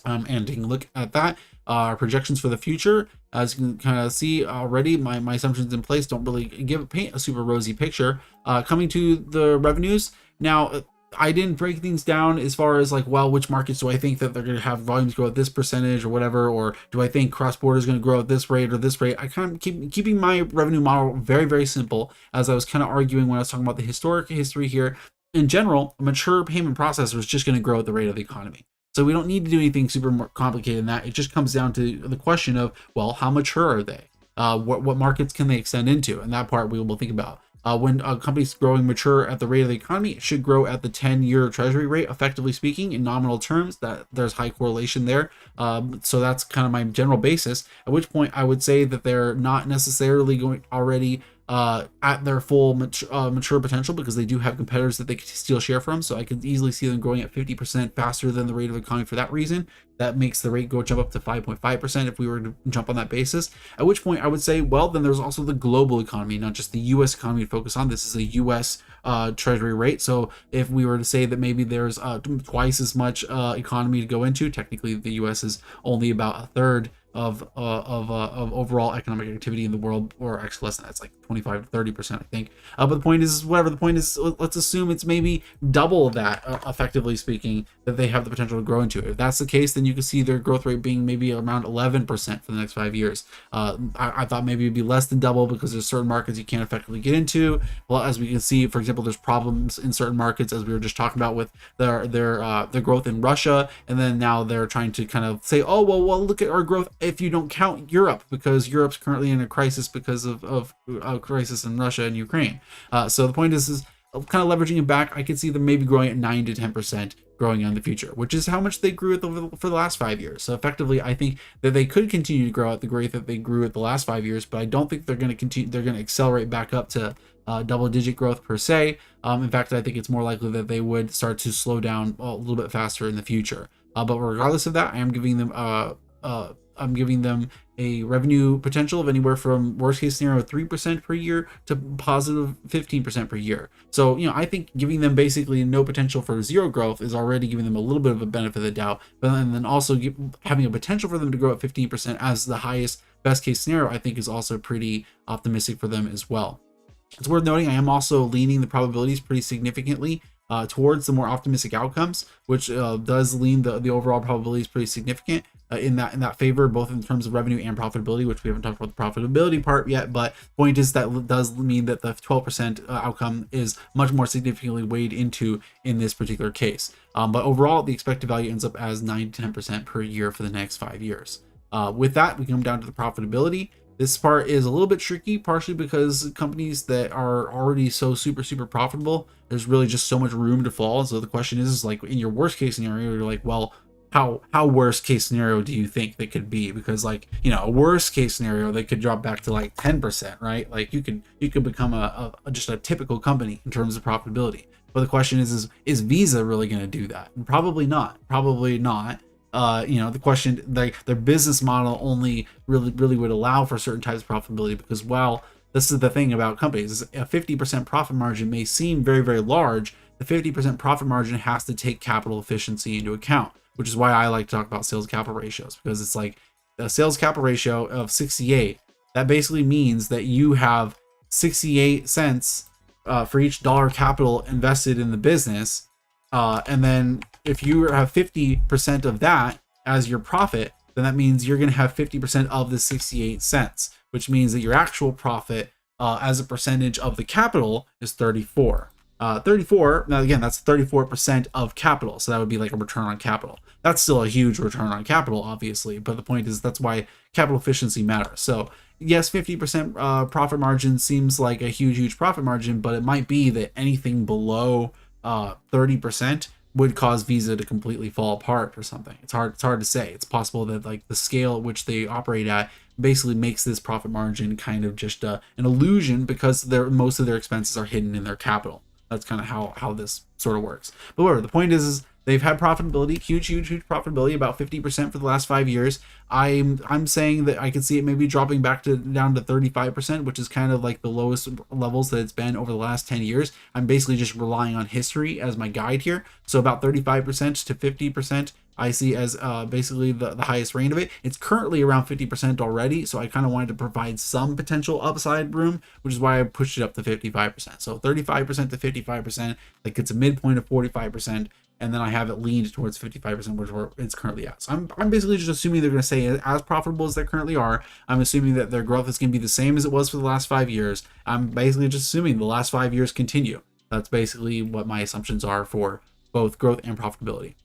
And taking a look at that, our projections for the future, as you can kind of see already, my assumptions in place don't really paint a super rosy picture. Coming to the revenues now, I didn't break things down as far as like, well, which markets do I think that they're going to have volumes grow at this percentage or whatever, or do I think cross-border is going to grow at this rate or this rate? I kind of keeping my revenue model very, very simple, as I was kind of arguing when I was talking about the historic history here. In general, a mature payment processor is just going to grow at the rate of the economy. So we don't need to do anything super more complicated than that. It just comes down to the question of, well, how mature are they? What markets can they extend into? And that part we will think about. When a company's growing mature at the rate of the economy, it should grow at the 10-year treasury rate, effectively speaking, in nominal terms. That there's high correlation there. So that's kind of my general basis, at which point I would say that they're not necessarily going already at their full mature potential, because they do have competitors that they can steal share from. So I could easily see them growing at 50% faster than the rate of the economy for that reason. That makes the rate jump up to 5.5% if we were to jump on that basis. At which point I would say, well, then there's also the global economy, not just the U.S. economy to focus on. This is a U.S. Treasury rate. So if we were to say that maybe there's twice as much economy to go into, technically the U.S. is only about a third of overall economic activity in the world, or actually less than that. It's like 25 to 30%, I think. But the point is, whatever the point is, let's assume it's maybe double of that, effectively speaking, that they have the potential to grow into. If that's the case, then you can see their growth rate being maybe around 11% for the next 5 years. I thought maybe it'd be less than double, because there's certain markets you can't effectively get into. Well, as we can see, for example, there's problems in certain markets, as we were just talking about with their growth in Russia, and then now they're trying to kind of say, oh, well, look at our growth if you don't count Europe, because Europe's currently in a crisis because of crisis in Russia and Ukraine. So the point is kind of leveraging it back. I could see them maybe growing at 9 to 10% growing in the future, which is how much they grew for the last 5 years. So effectively, I think that they could continue to grow at the rate that they grew at the last 5 years, but I don't think they're going to continue. They're going to accelerate back up to double-digit growth per se. In fact, I think it's more likely that they would start to slow down a little bit faster in the future. But regardless of that, I am giving them a revenue potential of anywhere from worst case scenario 3% per year to positive 15% per year. So, I think giving them basically no potential for zero growth is already giving them a little bit of a benefit of the doubt. But then also having a potential for them to grow at 15% as the highest best case scenario, I think is also pretty optimistic for them as well. It's worth noting, I am also leaning the probabilities pretty significantly towards the more optimistic outcomes, which does lean the overall probabilities pretty significant in that favor, both in terms of revenue and profitability, which we haven't talked about the profitability part yet. But point is that does mean that the 12% outcome is much more significantly weighed into in this particular case. But overall, the expected value ends up as 9 to 10% per year for the next 5 years. With that, we come down to the profitability. This part is a little bit tricky, partially because companies that are already so super profitable, there's really just so much room to fall. So the question is like, in your worst case scenario, you're like, well, how worst case scenario do you think they could be? Because like, a worst case scenario, they could drop back to like 10%, right? Like you could become just a typical company in terms of profitability. But the question is Visa really going to do that? And probably not. The question, their business model only really would allow for certain types of profitability, because while this is the thing about companies, a 50% profit margin may seem very, very large, the 50% profit margin has to take capital efficiency into account, which is why I like to talk about sales capital ratios, because it's like the sales capital ratio of 68. That basically means that you have 68 cents for each dollar capital invested in the business. And then if you have 50% of that as your profit, then that means you're going to have 50% of the 68 cents, which means that your actual profit as a percentage of the capital is 34. 34, now again, that's 34% of capital. So that would be like a return on capital. That's still a huge return on capital, obviously. But the point is that's why capital efficiency matters. So yes, 50% profit margin seems like a huge profit margin, but it might be that anything below 30% would cause Visa to completely fall apart or something. It's hard to say. It's possible that like the scale at which they operate at basically makes this profit margin kind of just an illusion, because most of their expenses are hidden in their capital. That's kind of how this sort of works. But whatever, the point is they've had profitability, huge profitability, about 50% for the last 5 years. I'm saying that I could see it maybe dropping back down to 35%, which is kind of like the lowest levels that it's been over the last 10 years. I'm basically just relying on history as my guide here. So about 35% to 50%. I see as basically the highest range of it. It's currently around 50% already, so I kind of wanted to provide some potential upside room, which is why I pushed it up to 55%. So 35% to 55%, that gets a midpoint of 45%, and then I have it leaned towards 55%, which it's currently at. So I'm basically just assuming they're going to stay as profitable as they currently are. I'm assuming that their growth is going to be the same as it was for the last 5 years. I'm basically just assuming the last 5 years continue. That's basically what my assumptions are for both growth and profitability.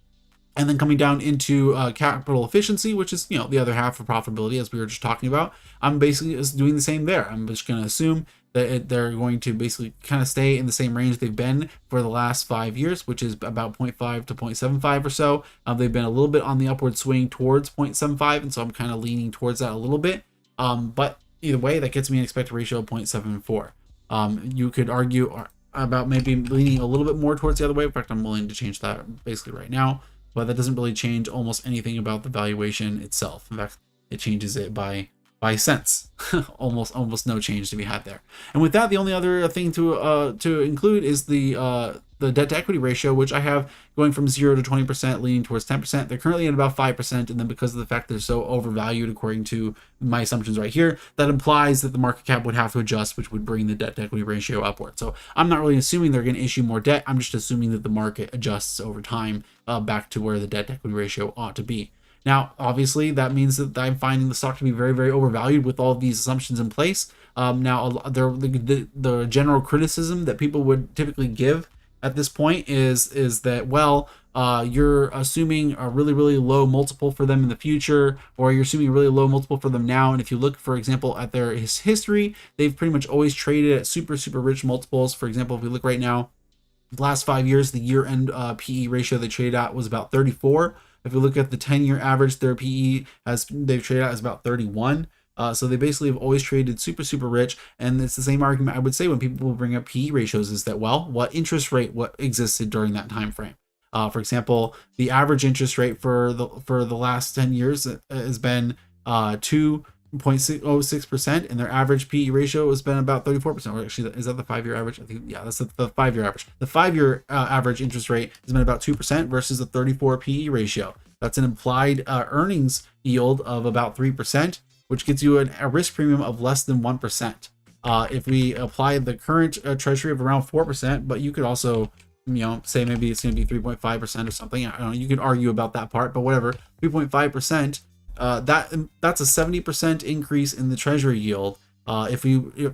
And then coming down into capital efficiency, which is, the other half of profitability, as we were just talking about, I'm basically just doing the same there. I'm just going to assume that they're going to basically kind of stay in the same range they've been for the last 5 years, which is about 0.5 to 0.75 or so. They've been a little bit on the upward swing towards 0.75, and so I'm kind of leaning towards that a little bit. But either way, that gets me an expected ratio of 0.74. You could argue about maybe leaning a little bit more towards the other way. In fact, I'm willing to change that basically right now. But that doesn't really change almost anything about the valuation itself. In fact, it changes it by cents. almost no change to be had there. And with that, the only other thing to include is the debt to equity ratio, which I have going from 0 to 20%, leaning towards 10%. They're currently at about 5%, and then because of the fact they're so overvalued, according to my assumptions right here, that implies that the market cap would have to adjust, which would bring the debt to equity ratio upward. So I'm not really assuming they're going to issue more debt. I'm just assuming that the market adjusts over time back to where the debt to equity ratio ought to be. Now, obviously, that means that I'm finding the stock to be very overvalued with all of these assumptions in place. Now, the general criticism that people would typically give at this point is that, well, you're assuming a really low multiple for them in the future, or you're assuming a really low multiple for them now. And if you look, for example, at their history, they've pretty much always traded at super rich multiples. For example, if we look right now, the last 5 years, the year-end PE ratio they traded at was about 34. If you look at the 10-year average, their PE they've traded at is about 31. So they basically have always traded super rich. And it's the same argument I would say when people bring up PE ratios, is that, well, what interest rate existed during that time frame? For example, the average interest rate for the last 10 years has been 2.06%, and their average PE ratio has been about 34%. Or actually, is that the 5-year average? I think, yeah, that's the 5-year average. The 5-year average interest rate has been about 2% versus a 34 PE ratio. That's an implied earnings yield of about 3%, which gets you a risk premium of less than 1%. If we apply the current treasury of around 4%, but you could also, say maybe it's going to be 3.5% or something. I don't know. You could argue about that part, but whatever. 3.5%. That's a 70% increase in the treasury yield. If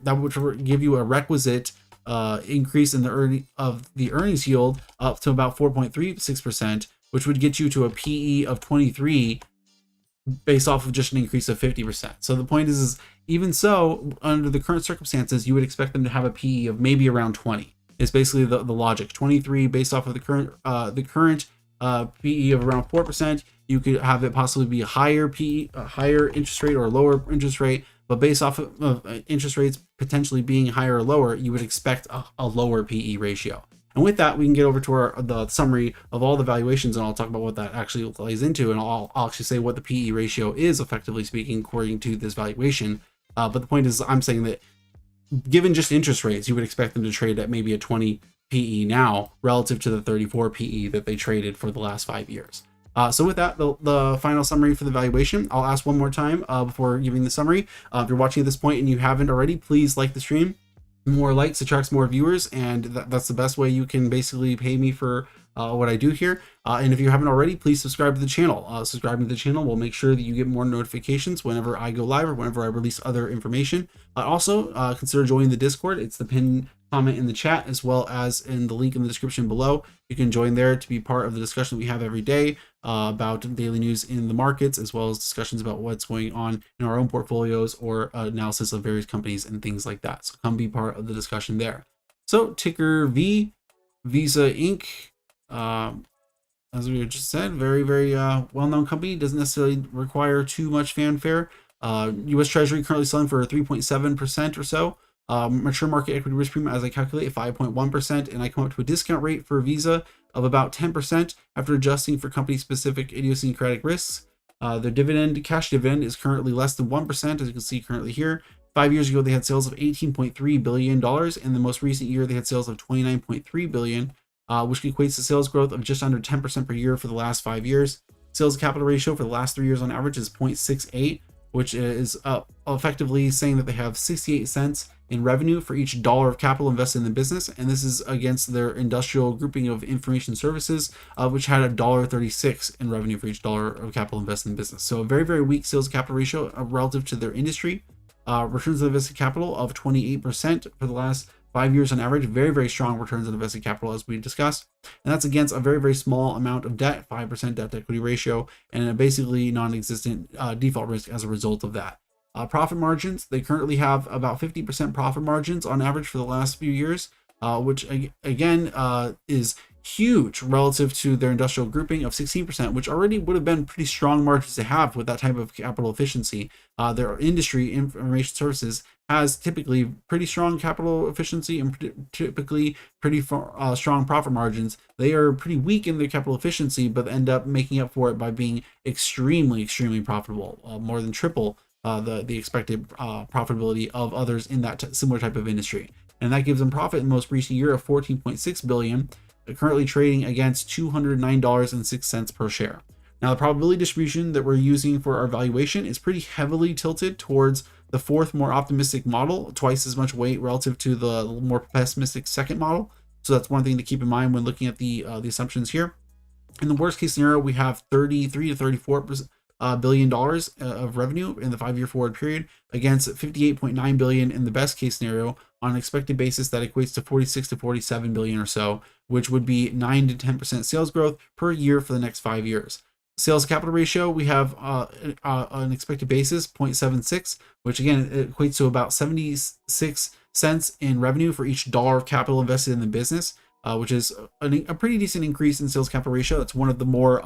that would give you a requisite increase in the earnings yield up to about 4.36%, which would get you to a PE of 23 based off of just an increase of 50%. So the point is even so, under the current circumstances, you would expect them to have a PE of maybe around 20. It's basically the logic. 23 based off of the current PE of around 4%. You could have it possibly be a higher PE, a higher interest rate or a lower interest rate, but based off of interest rates potentially being higher or lower, you would expect a lower PE ratio. And with that, we can get over to the summary of all the valuations, and I'll talk about what that actually plays into, and I'll actually say what the PE ratio is, effectively speaking, according to this valuation. But the point is, I'm saying that given just interest rates, you would expect them to trade at maybe a 20 PE now relative to the 34 PE that they traded for the last 5 years. So with that, the final summary for the valuation, I'll ask one more time before giving the summary. If you're watching at this point and you haven't already, please like the stream. More likes attracts more viewers, and that's the best way you can basically pay me for what I do here. And if you haven't already, please subscribe to the channel. Subscribing to the channel will make sure that you get more notifications whenever I go live or whenever I release other information. Also, consider joining the Discord. It's the pinned comment in the chat, as well as in the link in the description below. You can join there to be part of the discussion we have every day about daily news in the markets, as well as discussions about what's going on in our own portfolios or analysis of various companies and things like that. So come be part of the discussion there. So ticker V, Visa Inc. As we just said, very well-known company, doesn't necessarily require too much fanfare. U.S. Treasury currently selling for 3.7% or so. Mature market equity risk premium, as I calculate, 5.1%, and I come up to a discount rate for Visa of about 10% after adjusting for company-specific idiosyncratic risks. Their dividend, cash dividend, is currently less than 1%, as you can see currently here. 5 years ago, they had sales of $18.3 billion. In the most recent year, they had sales of $29.3 billion, which equates to sales growth of just under 10% per year for the last 5 years. Sales to capital ratio for the last 3 years on average is 0.68, which is effectively saying that they have 68 cents in revenue for each dollar of capital invested in the business, and this is against their industrial grouping of information services, which had $1.36 in revenue for each dollar of capital invested in the business. So a very weak sales to capital ratio relative to their industry. Returns on invested capital of 28% for the last 5 years on average. Very strong returns on invested capital, as we discussed, and that's against a very small amount of debt, 5% debt to equity ratio, and a basically non-existent default risk as a result of that. Profit margins, they currently have about 50% profit margins on average for the last few years, which again is huge relative to their industrial grouping of 16%, which already would have been pretty strong margins to have with that type of capital efficiency. Their industry, information services, has typically pretty strong capital efficiency and typically pretty strong profit margins. They are pretty weak in their capital efficiency, but end up making up for it by being extremely profitable, more than triple the expected profitability of others in that similar type of industry. And that gives them profit in the most recent year of $14.6 billion, currently trading against $209.06 per share. Now, the probability distribution that we're using for our valuation is pretty heavily tilted towards the fourth, more optimistic model, twice as much weight relative to the more pessimistic second model. So that's one thing to keep in mind when looking at the assumptions here. In the worst case scenario, we have 33 to 34% billion dollars of revenue in the 5-year forward period against 58.9 billion in the best case scenario. On an expected basis, that equates to 46 to 47 billion or so, which would be 9 to 10% sales growth per year for the next 5 years. Sales to capital ratio, we have an expected basis 0.76, which again equates to about 76 cents in revenue for each dollar of capital invested in the business, which is a pretty decent increase in sales capital ratio. That's one of the more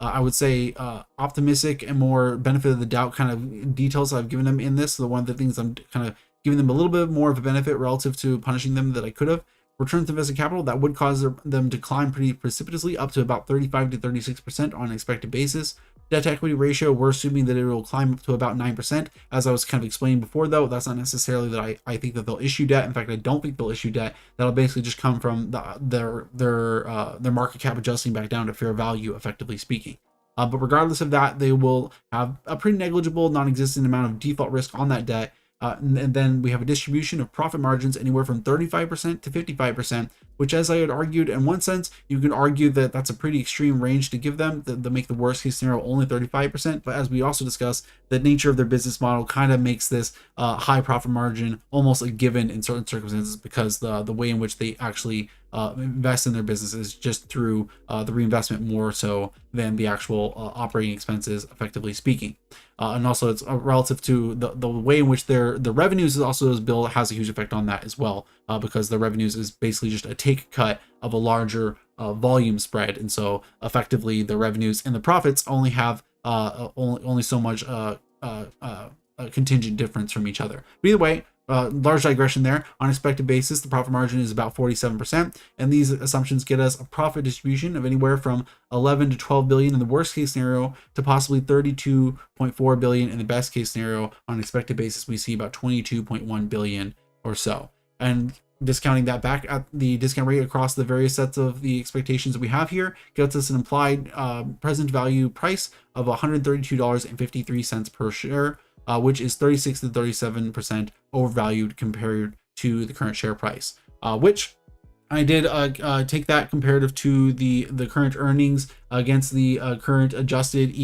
I would say optimistic and more benefit of the doubt kind of details I've given them in this. So one of the things I'm kind of giving them a little bit more of a benefit relative to punishing them that I could have. Returns to invested capital, that would cause them to climb pretty precipitously up to about 35 to 36% on an expected basis. Debt to equity ratio, we're assuming that it will climb up to about 9%. As I was kind of explaining before, though, that's not necessarily that I think that they'll issue debt. In fact, I don't think they'll issue debt. That'll basically just come from their market cap adjusting back down to fair value, effectively speaking. But regardless of that, they will have a pretty negligible, non-existent amount of default risk on that debt. And then we have a distribution of profit margins anywhere from 35% to 55%, which, as I had argued, in one sense, you can argue that that's a pretty extreme range to give them, to make the worst case scenario only 35%. But as we also discussed, the nature of their business model kind of makes this high profit margin almost a given in certain circumstances, because the way in which they actually invest in their business is just through the reinvestment more so than the actual operating expenses, effectively speaking. And also it's relative to the way in which the revenues is also is built has a huge effect on that as well, because the revenues is basically just a take cut of a larger volume spread. And so effectively the revenues and the profits only have only so much contingent difference from each other. But either way, large digression there. On expected basis, the profit margin is about 47%, and these assumptions get us a profit distribution of anywhere from 11 to 12 billion in the worst case scenario to possibly 32.4 billion in the best case scenario. On expected basis, we see about 22.1 billion or so. And discounting that back at the discount rate across the various sets of the expectations that we have here gets us an implied present value price of $132.53 per share, which is 36 to 37% overvalued compared to the current share price, which I did take that comparative to the current earnings against the current adjusted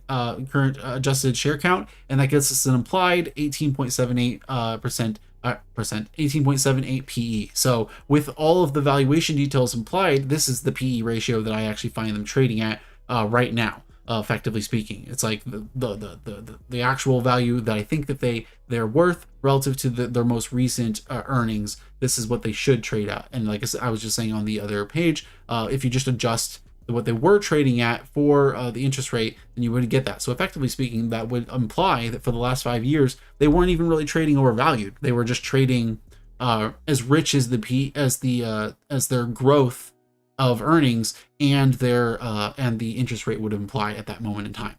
current adjusted share count, and that gets us an implied 18.78% 18.78 PE. So with all of the valuation details implied, this is the PE ratio that I actually find them trading at right now. Effectively speaking, it's like the actual value that I think that they're worth relative to their most recent earnings. This is what they should trade at. And like I was just saying on the other page, if you just adjust what they were trading at for the interest rate, then you would get that. So effectively speaking, that would imply that for the last 5 years, they weren't even really trading overvalued. They were just trading as rich as as their growth of earnings and and the interest rate would imply at that moment in time.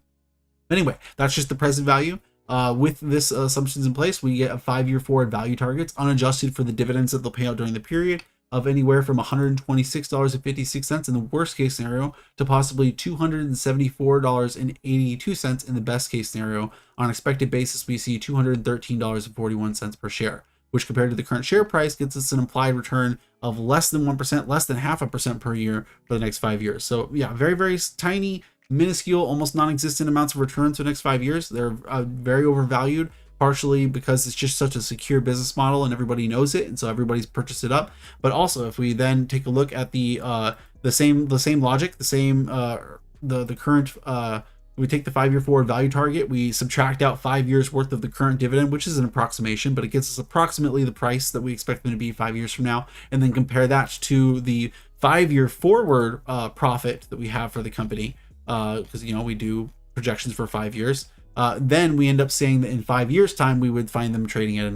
Anyway, that's just the present value. With this assumptions in place, we get a 5-year forward value targets unadjusted for the dividends that they'll pay out during the period of anywhere from $126.56 in the worst case scenario to possibly $274.82 in the best case scenario. On an expected basis, we see $213.41 per share, which compared to the current share price gets us an implied return of less than 1%, less than 0.5% per year for the next 5 years. So yeah, very, very tiny, minuscule, almost non-existent amounts of returns for the next 5 years. They're very overvalued, partially because it's just such a secure business model and everybody knows it, and so everybody's purchased it up. But also, if we then take a look at the same logic, the current we take the 5-year forward value target, we subtract out 5 years worth of the current dividend, which is an approximation, but it gets us approximately the price that we expect them to be 5 years from now, and then compare that to the 5-year forward profit that we have for the company, because we do projections for 5 years. Then we end up saying that in 5 years time we would find them trading at a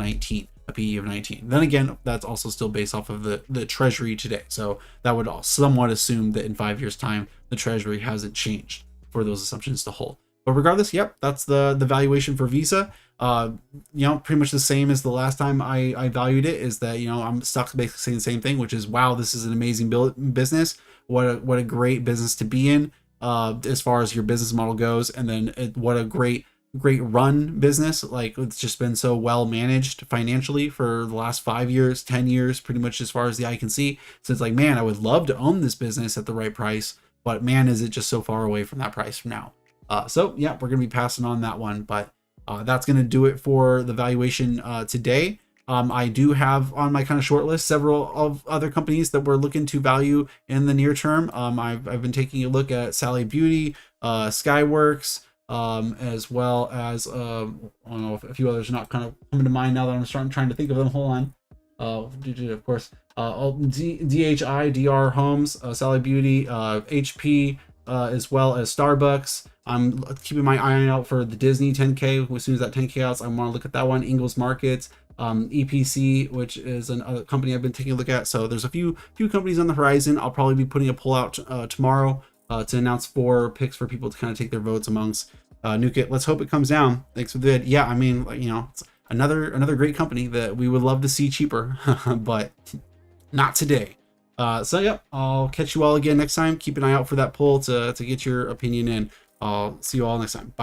PE of 19. Then again, that's also still based off of the treasury today, so that would somewhat assume that in 5 years time the treasury hasn't changed for those assumptions to hold. But regardless, yep, that's the valuation for Visa. Pretty much the same as the last time I valued it, is that I'm stuck basically saying the same thing, which is, wow, this is an amazing business. What a great business to be in as far as your business model goes, and then what a great run business. Like, it's just been so well managed financially for the last 5 years, 10 years, pretty much as far as the eye can see. So it's like, man, I would love to own this business at the right price, but man, is it just so far away from that price from now. So yeah, we're going to be passing on that one, but that's going to do it for the valuation today. I do have on my kind of short list several of other companies that we're looking to value in the near term. I've been taking a look at Sally Beauty, Skyworks, as well as I don't know if a few others are not kind of coming to mind now that I'm trying to think of them. Hold on. Of course, DHI, DR Homes, Sally Beauty, HP, as well as Starbucks. I'm keeping my eye out for the Disney 10K. As soon as that 10K outs, I want to look at that one. Ingles Markets, EPC, which is another company I've been taking a look at. So there's a few companies on the horizon. I'll probably be putting a poll out tomorrow to announce 4 picks for people to kind of take their votes amongst. Nuke it. Let's hope it comes down. Thanks for the vid. Yeah, I mean, it's another great company that we would love to see cheaper, but not today. So yeah, I'll catch you all again next time. Keep an eye out for that poll to get your opinion in. I'll see you all next time. Bye.